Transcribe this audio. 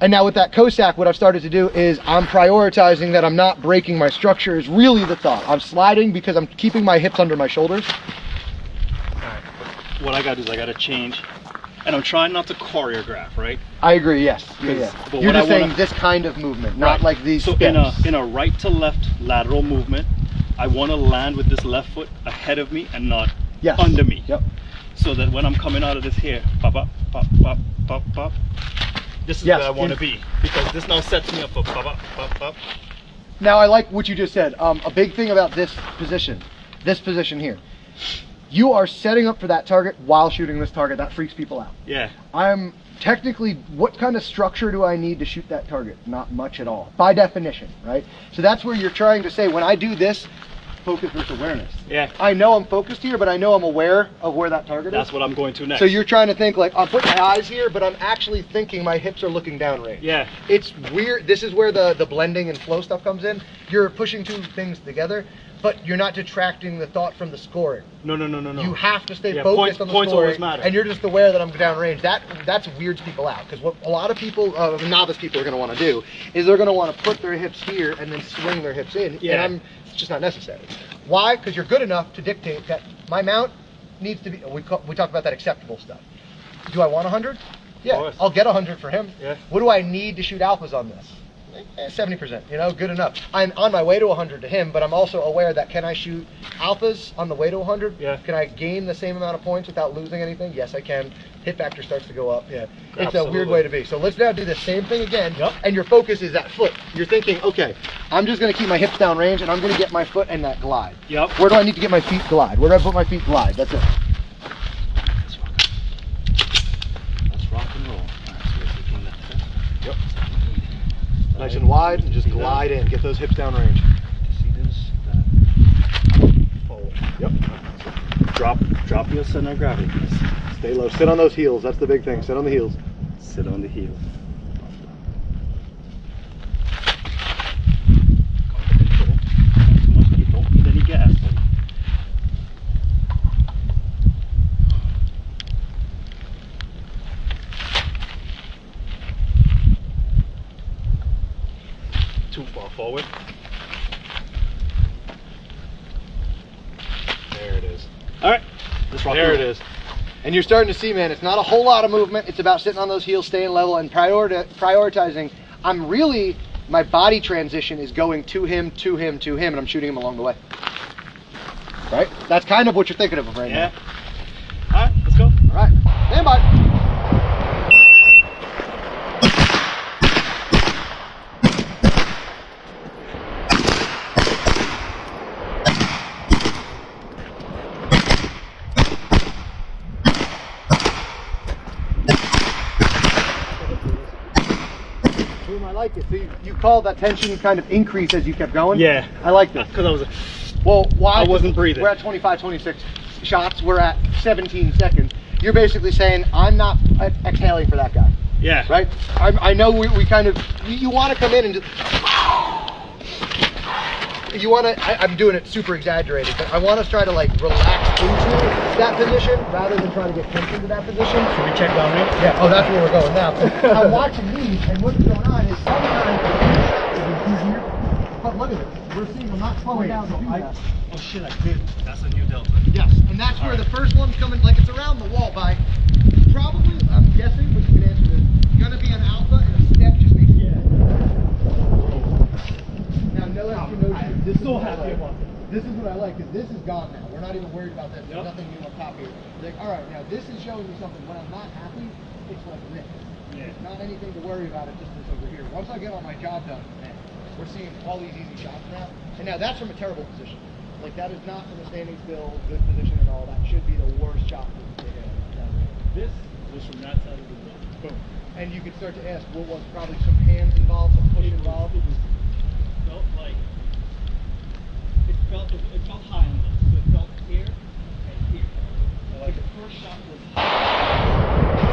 And now with that Cossack, what I've started to do is I'm prioritizing that I'm not breaking my structure is really the thought. I'm sliding because I'm keeping my hips under my shoulders. All right. What I got to do is I got to change. And I'm trying not to choreograph, right? I agree, yes. Yeah. You're just saying this kind of movement, not like these So steps. in a right to left lateral movement, I want to land with this left foot ahead of me and not under me. Yep. So that when I'm coming out of this here, pop, pop, pop, pop, pop, pop, this is where I want to be. Because this now sets me up for pop, pop, pop, pop. Now I like what you just said. A big thing about this position here. You are setting up for that target while shooting this target. That freaks people out. Yeah. I'm technically, what kind of structure do I need to shoot that target? Not much at all, by definition, right? So that's where you're trying to say, when I do this, focus versus awareness. Yeah. I know I'm focused here, but I know I'm aware of where that target is. That's what I'm going to next. So you're trying to think like, I'm putting my eyes here, but I'm actually thinking my hips are looking downrange. Yeah. It's weird. This is where the blending and flow stuff comes in. You're pushing two things together, but you're not detracting the thought from the scoring. No. You have to stay focused on the points scoring, always matter. and you're just aware that I'm downrange. That's weirds people out, because what a lot of people, novice people, are going to want to do is they're going to want to put their hips here and then swing their hips in. Yeah. And it's just not necessary. Why? Because you're good enough to dictate that my mount needs to be. We talk about that acceptable stuff. Do I want 100? Yeah, I'll get 100 for him. Yeah. What do I need to shoot alphas on this? 70%, good enough. I'm on my way to 100 to him, but I'm also aware that can I shoot alphas on the way to 100? Yeah. Can I gain the same amount of points without losing anything? Yes, I can. Hit factor starts to go up. Yeah. It's a weird way to be. So let's now do the same thing again. Yep. And your focus is that foot. You're thinking, okay, I'm just going to keep my hips down range, and I'm going to get my foot in that glide. Yep. Where do I need to get my feet glide? Where do I put my feet glide? That's it. Let's rock and roll. All right, so we're taking that tip. Yep. Nice and wide, and just glide in. Get those hips down range. See this? Forward. Yep. Drop your center of gravity. Stay low. Sit on those heels. That's the big thing. Sit on the heels. Sit on the heels. Too much heat. Don't need any gas. Too far forward. There it is. All right. Let's rock. There it is. And you're starting to see, man, it's not a whole lot of movement. It's about sitting on those heels, staying level, and prioritizing. My body transition is going to him, and I'm shooting him along the way. Right? That's kind of what you're thinking of right now. All right, let's go. All right. Stand by. I like it. So you call that tension kind of increase as you kept going? Yeah. I like this. Because I was. Well, why? I wasn't breathing. We're at 25, 26 shots. We're at 17 seconds. You're basically saying, I'm not exhaling for that guy. Yeah. Right? I know we kind of, you want to come in and just, you want to, I'm doing it super exaggerated, but I want to try to like relax into that position rather than trying to get tension into that position. Should we check down range? Yeah, oh, that's where we're going now. I'm watching these, and what's going on is sometimes it's easier, but look at this. We're seeing them not slowing down to do that. Oh shit, I did. That's a new delta. Yes, and that's where the first one's coming, like it's around the wall by, probably, I'm guessing, but you can answer this, gonna be an alpha and a step just makes it. Now, this is so happy about this. This is what I like, because this is gone now. We're not even worried about this. There's nothing new on top here. Like, all right, now this is showing me something. When I'm not happy, it's like this. Yeah. It's not anything to worry about. It's just this over here. Once I get all my job done, man, we're seeing all these easy shots now. And now that's from a terrible position. Like that is not from a standing still, good position at all. That should be the worst shot for the big. This was from that side of the wall. Boom. And you could start to ask, what was probably some hands involved, some push involved. It felt like it felt high on this. So it felt here and here. Like the first shot was high.